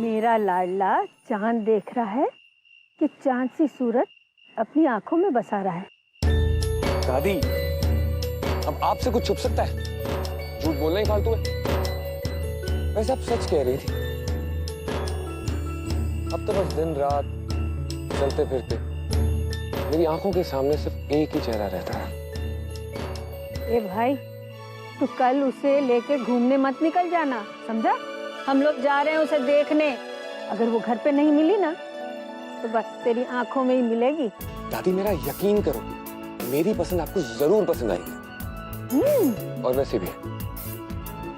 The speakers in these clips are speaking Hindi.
मेरा लाडला चांद देख रहा है कि चांद सी सूरत अपनी आंखों में बसा रहा है। दादी, अब आपसे कुछ छुप सकता है? झूठ बोलना ही फालतू है। वैसे आप सच कह रही थी। अब तो बस दिन रात चलते फिरते मेरी आंखों के सामने सिर्फ एक ही चेहरा रहता है। ए भाई, तू कल उसे लेके घूमने मत निकल जाना, समझा? हम लोग जा रहे हैं उसे देखने। अगर वो घर पे नहीं मिली ना तो बस तेरी आंखों में ही मिलेगी। दादी, मेरा यकीन करो, मेरी पसंद आपको जरूर पसंद आएगी। और वैसे भी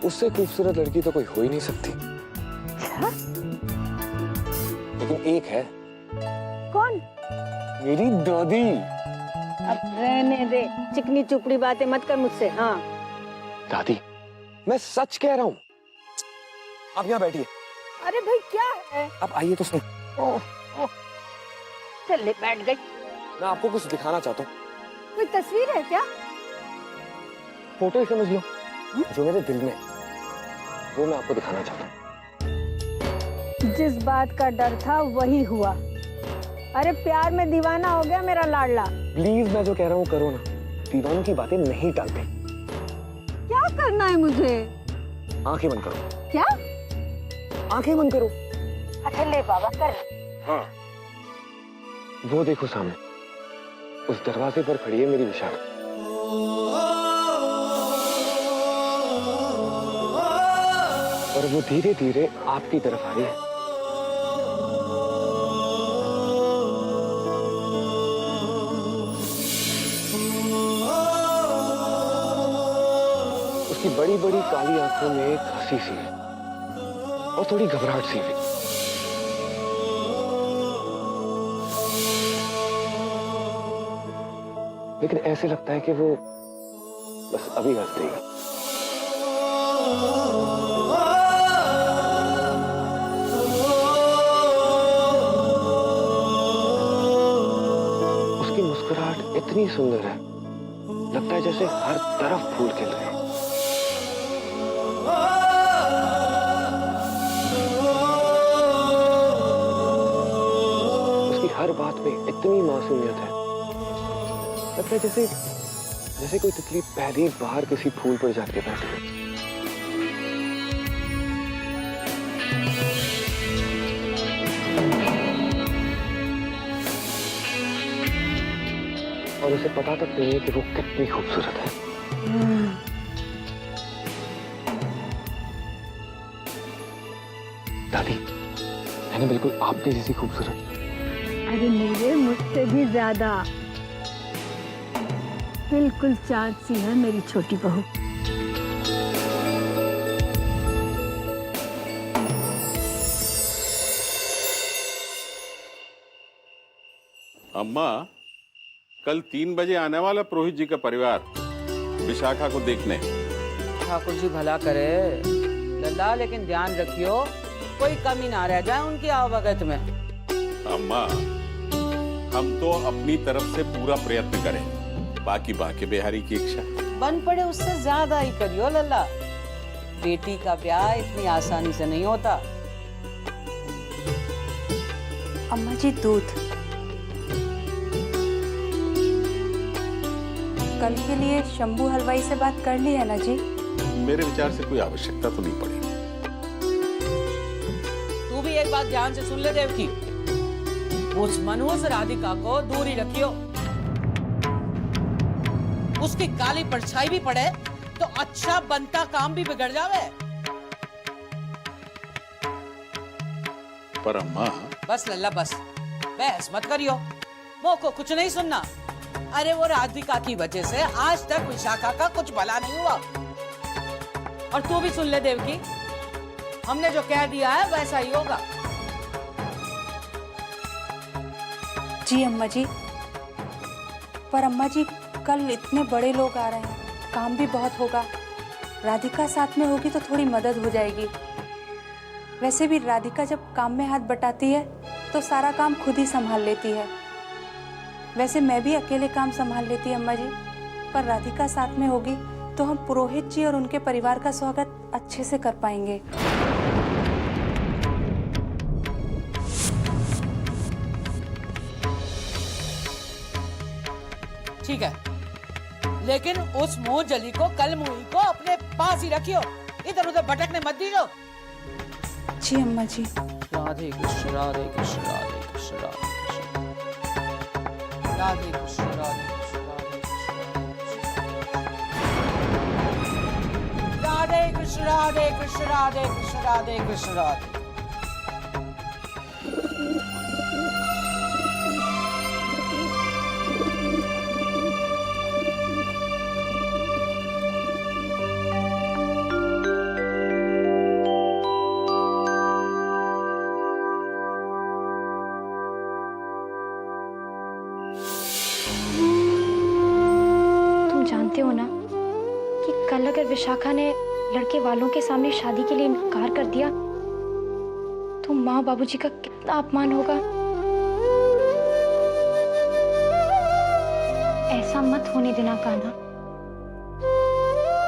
उससे खूबसूरत लड़की तो कोई हो ही नहीं सकती। लेकिन एक है। कौन? मेरी दादी। अब रहने दे, चिकनी चुपड़ी बातें मत कर मुझसे। हाँ दादी, मैं सच कह रहा हूँ। आप यहाँ बैठिए। अरे भाई, क्या है? आप आइए तो सही। ओह, चल बैठ गई। मैं आपको कुछ दिखाना चाहता हूँ। कोई तस्वीर है क्या? फोटो ही समझ लो, जो मेरे दिल में वो मैं आपको दिखाना चाहता हूँ। जिस बात का डर था वही हुआ। अरे प्यार में दीवाना हो गया मेरा लाडला। प्लीज, मैं जो कह रहा हूँ करो ना। दीवानों की बातें नहीं टालते। क्या करना है मुझे? आंखें बंद करो। क्या? आंखें बंद करो। अच्छा ले बाबा, कर। हाँ, वो देखो सामने, उस दरवाजे पर खड़ी है मेरी विशाखा। और वो धीरे धीरे आपकी तरफ आ रही है। उसकी बड़ी बड़ी काली आंखों में एक हंसी सी है और थोड़ी घबराहट सी भी। लेकिन ऐसे लगता है कि वो बस अभी हंस देगी। उसकी मुस्कुराहट इतनी सुंदर है, लगता है जैसे हर तरफ फूल खिल रहे हैं। उसकी हर बात में इतनी मासूमियत है, लगता है जैसे कोई तितली पहली बार किसी फूल पर जाके बैठी है। और उसे पता तक नहीं है कि वो कितनी खूबसूरत है। दादी, है ना बिल्कुल आपके जैसी खूबसूरत। अरे मेरे मुझसे भी ज्यादा। बिल्कुल चांद सी है मेरी छोटी बहू। अम्मा, कल 3 बजे आने वाला पुरोहित जी का परिवार विशाखा को देखने। ठाकुर जी भला करे लल्ला, लेकिन ध्यान रखियो कोई कमी ना रह जाए उनकी आवभगत में। अम्मा, हम तो अपनी तरफ से पूरा प्रयत्न करें, बाकी बाकी बिहारी की इच्छा। बन पड़े उससे ज्यादा ही करियो लल्ला। बेटी का ब्याह इतनी आसानी से नहीं होता। अम्मा जी, दूध कल के लिए शंभू हलवाई से बात कर ली है ना जी? मेरे विचार से कोई आवश्यकता तो नहीं पड़ेगी। तू भी एक बात ध्यान से सुन ले देवकी, उस मनहूस राधिका को दूर ही रखियो। उसकी काली परछाई भी पड़े तो अच्छा बनता काम भी बिगड़ जावे। पर अम्मा, बस लल्ला बस, बहस मत करियो, मो को कुछ नहीं सुनना। अरे वो राधिका की वजह से आज तक विशाखा का कुछ भला नहीं हुआ। और तू भी सुन ले देवकी, हमने जो कह दिया है वैसा ही होगा। जी अम्मा जी, पर अम्मा जी कल इतने बड़े लोग आ रहे हैं, काम भी बहुत होगा। राधिका साथ में होगी तो थोड़ी मदद हो जाएगी। वैसे भी राधिका जब काम में हाथ बटाती है तो सारा काम खुद ही संभाल लेती है। वैसे मैं भी अकेले काम संभाल लेती अम्मा जी, पर राधिका साथ में होगी तो हम पुरोहित जी और उनके परिवार का स्वागत अच्छे से कर पाएंगे। ठीक है, लेकिन उस मुंह जली को, कल मुही को अपने पास ही रखियो, इधर उधर भटकने मत दीजिए। जी अम्मा जी। राधे कृष्ण राधे कृष्ण राधे कृष्ण राधे कृष्ण राधे कृष्ण राधे कृष्ण राधे कृष्ण राधे कृष्ण राधे कृष्ण राधे। तुम जानते हो ना कि कल अगर विशाखा ने लड़के वालों के सामने शादी के लिए इनकार कर दिया तो माँ बाबूजी का कितना अपमान होगा। ऐसा मत होने देना कान्हा।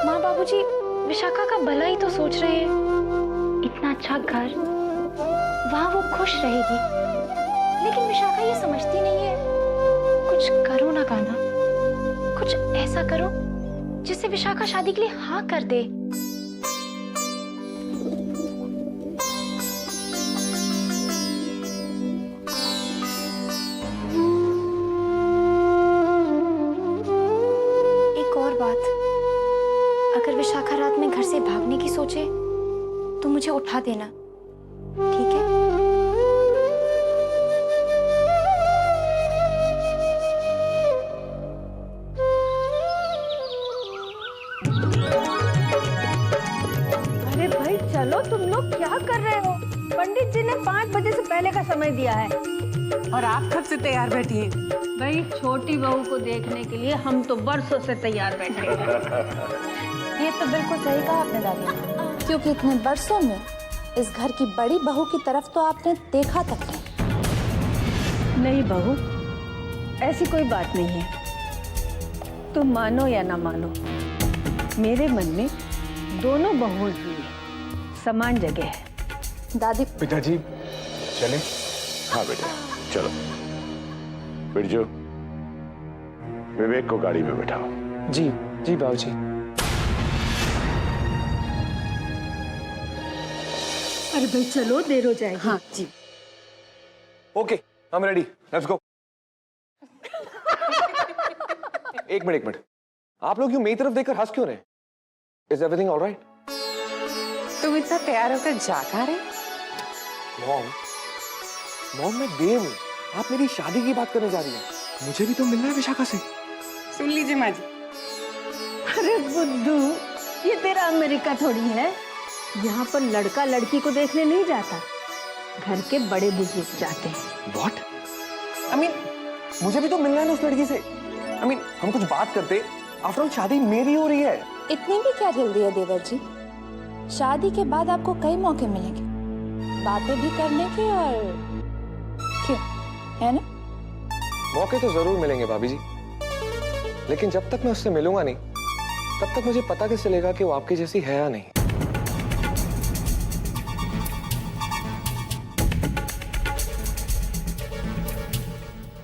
माँ बाबूजी विशाखा का भला ही तो सोच रहे हैं। इतना अच्छा घर, वहां वो खुश रहेगी, लेकिन विशाखा ये समझती नहीं है। कुछ करो ना कान्हा, कुछ ऐसा करो जिससे विशाखा शादी के लिए हाँ कर दे। एक और बात, अगर विशाखा रात में घर से भागने की सोचे तो मुझे उठा देना, ठीक है? अरे भाई चलो, तुम लोग क्या कर रहे हो? पंडित जी ने 5 बजे से पहले का समय दिया है और आप कब से तैयार बैठी हैं? भाई छोटी बहू को देखने के लिए हम तो बरसों से तैयार बैठे हैं। ये तो बिल्कुल सही कहा आपने दादी, क्योंकि इतने बरसों में इस घर की बड़ी बहू की तरफ तो आपने देखा तक नहीं। नहीं बहू, ऐसी कोई बात नहीं है। तुम मानो या ना मानो, मेरे मन में दोनों बहुओं की समान जगह है। दादी पिताजी चले? हाँ बेटा चलो। बिरजू, विवेक को गाड़ी में बैठाओ। जी जी बाबूजी। अरे भाई चलो, देर हो जाएगी। हाँ जी। Okay, I am ready, let's go. एक मिनट, आप लोग यूं मेरी तरफ देखकर हंस क्यों रहे? Is everything alright? तुम इतना तैयार होकर जा कहाँ रहे? मॉम मैं देव हूँ, आप मेरी शादी की बात करने जा रही हैं। मुझे भी तो मिलना है विशाखा से। सुन लीजिए माँ जी। अरे बुद्धू, ये तेरा अमेरिका थोड़ी है। यहाँ पर लड़का लड़की को देखने नहीं जाता, घर के बड़े बुजुर्ग जाते हैं। What? I mean, मुझे भी तो मिलना है ना उस लड़की से। I mean, हम कुछ बात करते, आफ्टर ऑल शादी मेरी हो रही है। इतनी भी क्या जल्दी है देवर जी? शादी के बाद आपको कई मौके मिलेंगे बातें भी करने के, और क्यों, है ना? मौके तो जरूर मिलेंगे भाभी जी, लेकिन जब तक मैं उससे मिलूंगा नहीं, तब तक मुझे पता कैसे चलेगा कि वो आपकी जैसी है या नहीं।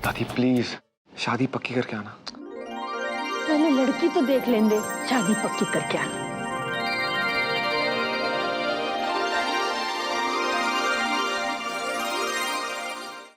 दादी प्लीज शादी पक्की करके आना। पहले लड़की तो देख लेंगे, शादी पक्की करके आना।